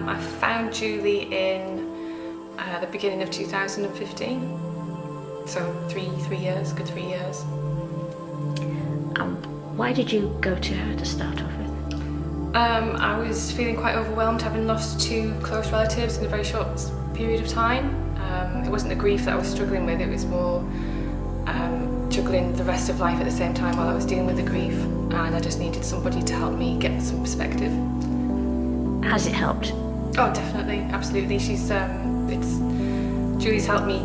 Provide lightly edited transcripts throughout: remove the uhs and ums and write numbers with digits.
I found Julie in the beginning of 2015. So three years, good 3 years. Why did you go to her to start off with? I was feeling quite overwhelmed, having lost 2 close relatives in a very short period of time. It wasn't the grief that I was struggling with, it was more juggling the rest of life at the same time while I was dealing with the grief, and I just needed somebody to help me get some perspective. Has it helped? Oh, definitely, absolutely. Julie's helped me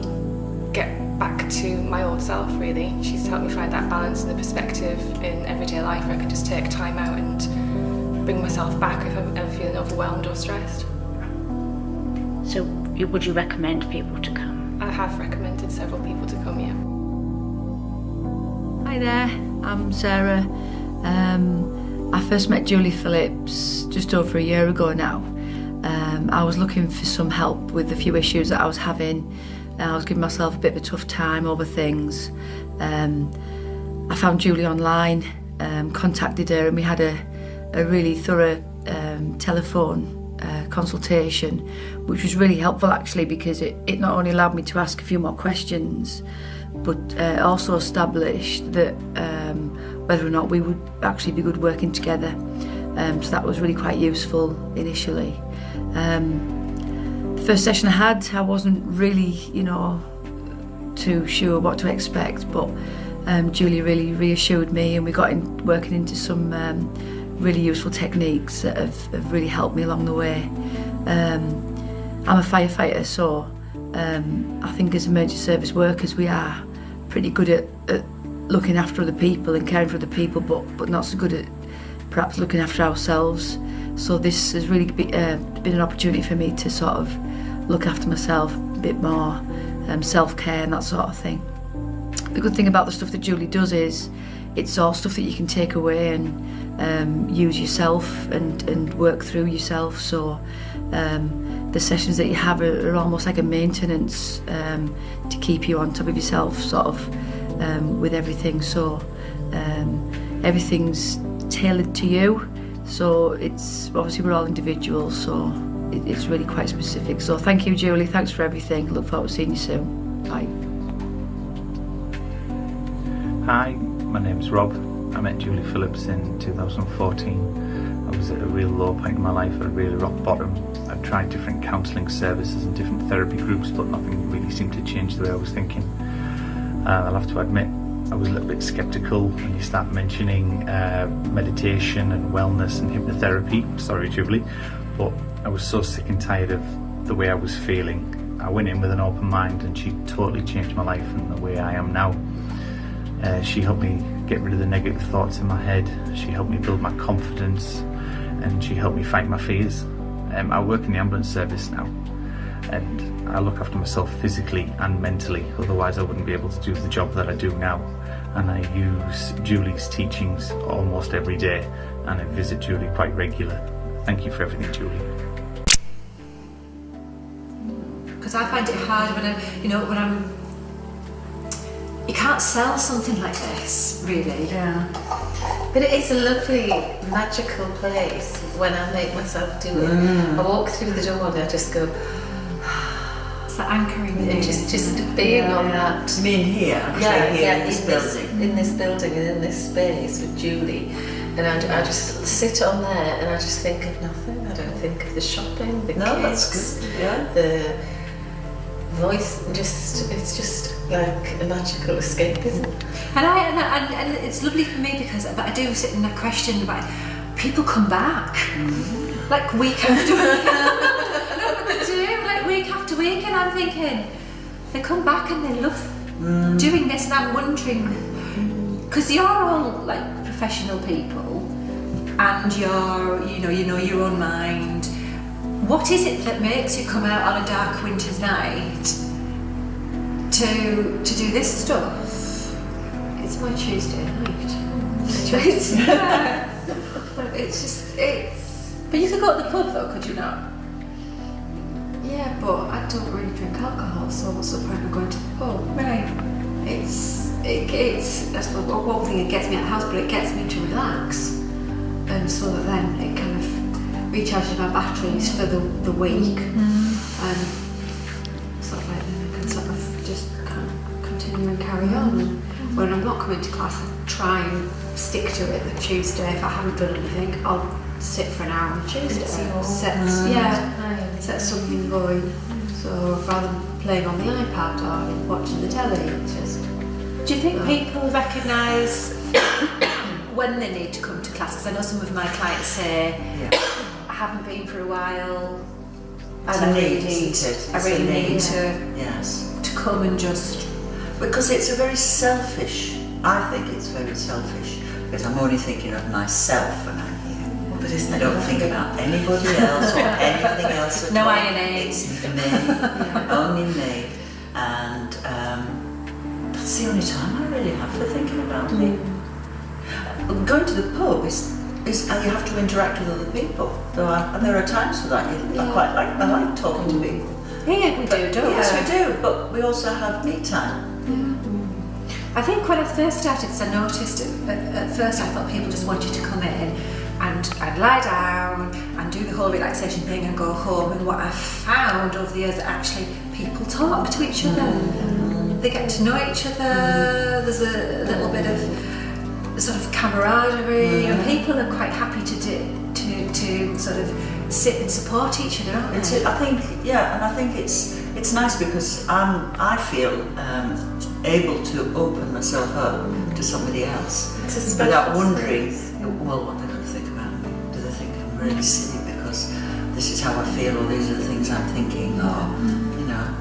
get back to my old self, really. She's helped me find that balance and the perspective in everyday life where I can just take time out and bring myself back if I'm ever feeling overwhelmed or stressed. So would you recommend people to come? I have recommended several people to come, yeah. Hi there, I'm Sarah. I first met Julie Phillips just over a year ago now. I was looking for some help with a few issues that I was having. I was giving myself a bit of a tough time over things. I found Julie online, contacted her, and we had a really thorough telephone consultation, which was really helpful actually, because it not only allowed me to ask a few more questions, but also established that whether or not we would actually be good working together. So that was really quite useful initially. The first session I had, I wasn't really, too sure what to expect, but Julie really reassured me, and we got working into some really useful techniques that have really helped me along the way. I'm a firefighter, so I think as emergency service workers we are pretty good at looking after other people and caring for other people, but not so good at perhaps looking after ourselves. So this has really been an opportunity for me to sort of look after myself a bit more, self-care and that sort of thing. The good thing about the stuff that Julie does is it's all stuff that you can take away and use yourself and work through yourself. So the sessions that you have are almost like a maintenance to keep you on top of yourself, sort of with everything. So everything's tailored to you. So it's obviously we're all individuals, so it's really quite specific. So thank you, Julie. Thanks for everything. Look forward to seeing you soon. Bye. Hi, my name's Rob. I met Julie Phillips in 2014. I was at a real low point in my life, at a really rock bottom. I'd tried different counselling services and different therapy groups, but nothing really seemed to change the way I was thinking. I'll have to admit, I was a little bit sceptical when you start mentioning meditation and wellness and hypnotherapy. Sorry, Julie, but I was so sick and tired of the way I was feeling. I went in with an open mind, and she totally changed my life and the way I am now. She helped me get rid of the negative thoughts in my head. She helped me build my confidence, and she helped me fight my fears. I work in the ambulance service now, and I look after myself physically and mentally, otherwise I wouldn't be able to do the job that I do now. And I use Julie's teachings almost every day, and I visit Julie quite regularly. Thank you for everything, Julie. Because I find it hard when I'm you can't sell something like this, really. Yeah. But it is a lovely, magical place when I make myself do it. I walk through the door and I just go, it's that anchoring thing. Just being on that. You mean here? In this building? In this building and in this space with Julie. And I just sit on there and I just think of nothing. I don't think of the shopping, the kids. That's good. Yeah. The voice, it's just like a magical escapism. And it's lovely for me because I do sit in that question about people come back, like week after week. No, but they do, like week after week, and I'm thinking they come back and they love doing this, and I'm wondering, because you're all like professional people, and you know your own mind. What is it that makes you come out on a dark winter's night to do this stuff? It's my Tuesday night. But you could go to the pub though, could you not? Yeah, but I don't really drink alcohol, so what's the point of going to the pub? Right. It's that's one thing, it gets me out of the house, but it gets me to relax, and so that then it kind of recharges my batteries for the week, and sort of like then I can sort of just continue and carry on. When I'm not coming to class, I try and stick to it. The Tuesday, if I haven't done anything, I'll sit for an hour on Tuesday. Set something going. So rather than playing on the iPad or watching the telly, it's just. Do you think people recognise when they need to come to class? Because I know some of my clients say, I haven't been for a while, It's and a need, isn't it? I really need Yes. to come and just. Because it's a very selfish, I think it's very selfish, because I'm only thinking of myself when I'm here. But isn't I it don't lovely? think about anybody else or anything else at No all. INA. It's me, only me. And that's the only time I really have for thinking about me. Going to the pub is you have to interact with other people. And there are times for that. I like talking to people. Yeah, we do, don't we? Yes, we do, but we also have me time. I think when I first started, because I noticed at first I thought people just wanted to come in and I'd lie down and do the whole relaxation thing and go home. And what I found over the years, that actually people talk to each other. They get to know each other. There's a little bit of sort of camaraderie, and people are quite happy to sort of sit and support each other, aren't they? I think it's nice because I feel able to open myself up to somebody else without wondering, well, what they're going to think about me. Do they think I'm really silly because this is how I feel, or these are the things I'm thinking, or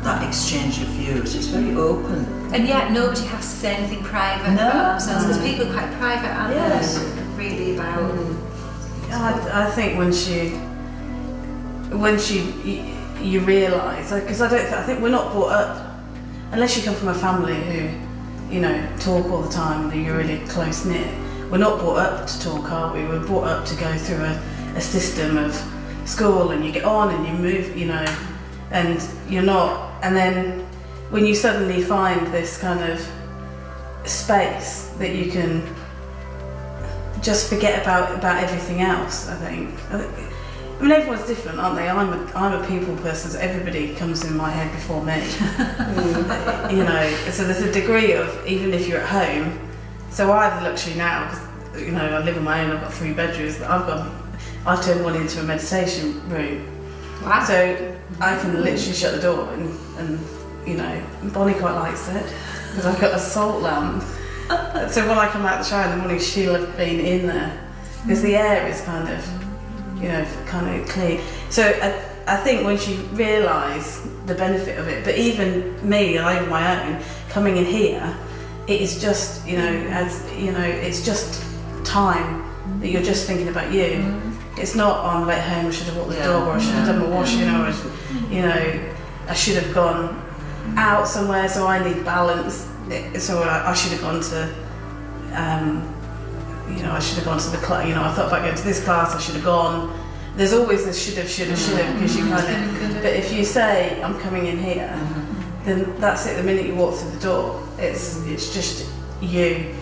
that exchange of views. It's very open. And yet nobody has to say anything private about themselves, because people are quite private, aren't they? Really about. I think you realise, because I think we're not brought up, unless you come from a family who, talk all the time, and you're really close knit. We're not brought up to talk, are we? We're brought up to go through a system of school, and you get on and you move, and you're not. And then when you suddenly find this kind of space that you can just forget about everything else, I think. I mean, everyone's different, aren't they? I'm a people person, so everybody comes in my head before me. So there's a degree of, even if you're at home, so I have the luxury now, because I live on my own, I've got 3 bedrooms, I've turned one into a meditation room. Wow. So I can literally shut the door and Bonnie quite likes it, because I've got a salt lamp. So when I come out of the shower in the morning, she'll have been in there, because the air is kind of clean. So I think once you realise the benefit of it, but even me, I have my own, coming in here, it is just, it's just time that you're just thinking about you. It's not, I'm late home, I should have walked the dog, or I should have done my washing, or I should have gone out somewhere, so I need balance. So I should have gone to, I should have gone to the class. I thought about going to this class, I should have gone. There's always this should have, because you kind of. But if you say I'm coming in here, then that's it. The minute you walk through the door, it's just you,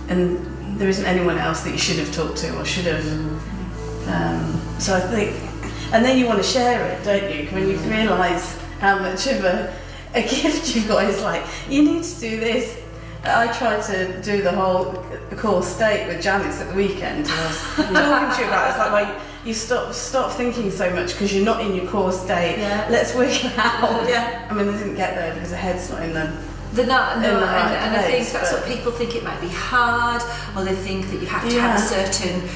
and there isn't anyone else that you should have talked to or should have. So I think, and then you want to share it, don't you? When you realise how much of a gift you've got, it's like, you need to do this. I tried to do the whole core state with Janice at the weekend, and I was talking to you about it. It's like, well, you stop thinking so much because you're not in your core state. Yeah. Let's work it out. Yeah. I mean, they didn't get there because the head's not in them. They're not, no, and I think place, that's what people think. It might be hard, or they think that you have to have a certain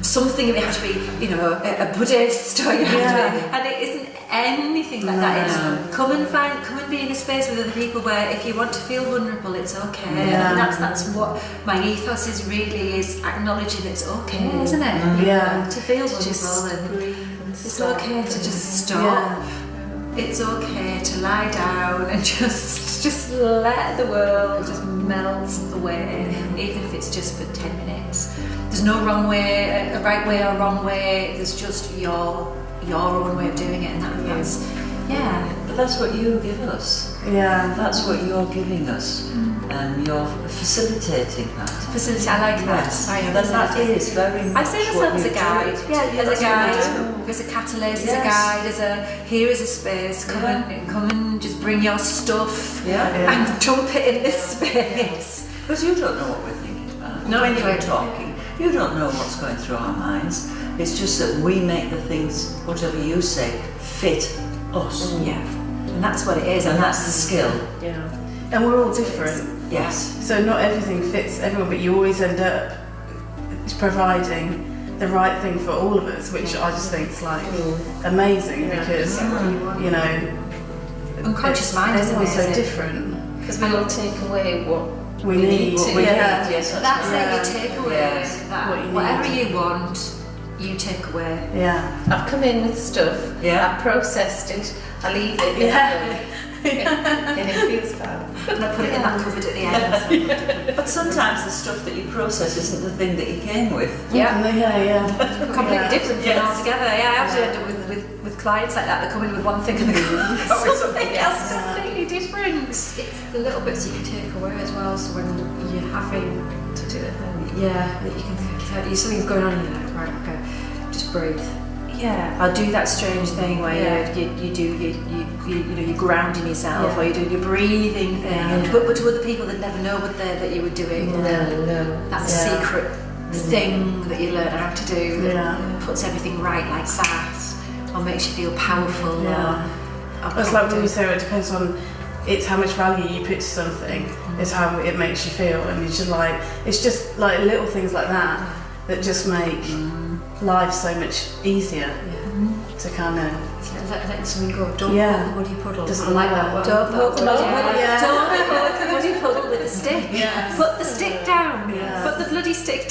something, and you have to be, a Buddhist, or you have to be, and it isn't anything like that. It's come and be in a space with other people where if you want to feel vulnerable, it's okay. And that's what my ethos is, really, is acknowledging it's okay, isn't it? Yeah. To feel vulnerable and breathe. It's okay to just stop. Yeah. It's okay to lie down and just let the world just melt away, even if it's just for 10 minutes. There's no wrong way, a right way or wrong way. There's just your own way of doing it, and that's But that's what you give us. Yeah. That's what you're giving us. you're facilitating that. Facility, I like that. Yes, I am that is very much I see myself as a guide. As a guide, as a catalyst, as a guide, here is a space. Come and just bring your stuff and dump it in this space. Because you don't know what we're thinking about. No, when you're talking, you don't know what's going through our minds. It's just that we make the things, whatever you say, fit us. Yeah, and that's what it is, and that's the skill. Yeah, and we're all different. Yes. So not everything fits everyone, but you always end up providing the right thing for all of us, which I just think is like amazing because you know, unconscious mind is everyone's so different. Because we all take away what we need. Yes, that's it. You take away whatever you want. You take away. Yeah. I've come in with stuff. Yeah. I've processed it. I leave it. And it feels bad. And I put it in that cupboard at the end. But sometimes the stuff that you process isn't the thing that you came with. Yeah. Completely different thing altogether. Yeah, I have to end up with clients like that. They come in with one thing and they go with something else completely different. It's the little bits that you take away as well. So when you're having to do it, that you can something's going on, you're like, right, okay, just breathe. Yeah, I'll do that strange thing where you're grounding yourself, or you're doing your breathing thing, but to other people that never know that you were doing. No. That secret thing that you learn how to do that puts everything right like that, or makes you feel powerful. It's like when you say it depends on. It's how much value you put to something. It's how it makes you feel, and it's just like little things like that that just make life so much easier to kind of. Let something go. Don't poke the muddy puddle. Doesn't like that. Don't poke the muddy puddle. Don't poke the muddy puddle with the stick. Put the stick down. Put the bloody stick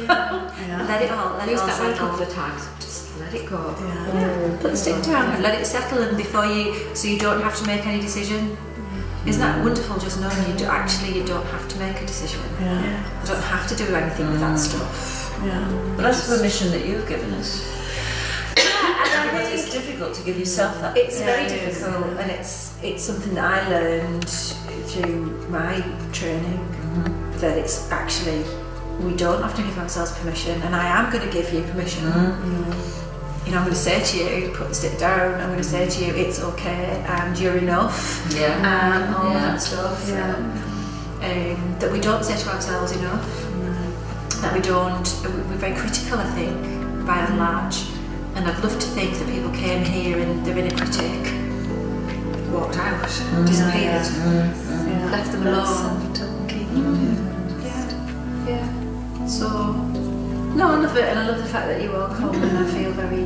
down. Let it all. Let it all settle. A couple of times. Just let it go. Put the stick down and let it settle, and so you don't have to make any decision. Isn't that wonderful? Just knowing you don't have to make a decision. You don't have to do anything with that stuff. But that's the permission that you've given us. Because it's difficult to give yourself that. It's very difficult, and it's something that I learned through my training. That it's actually we don't have to give ourselves permission, and I am going to give you permission. You know, I'm going to say to you, put the stick down. I'm going to say to you, it's okay, and you're enough, and all that stuff. That we don't say to ourselves enough. That we're very critical, I think, by and large. And I'd love to think that people came here and their inner critic walked out, disappeared, left them alone. So, no, I love it, and I love the fact that you all come, and I feel very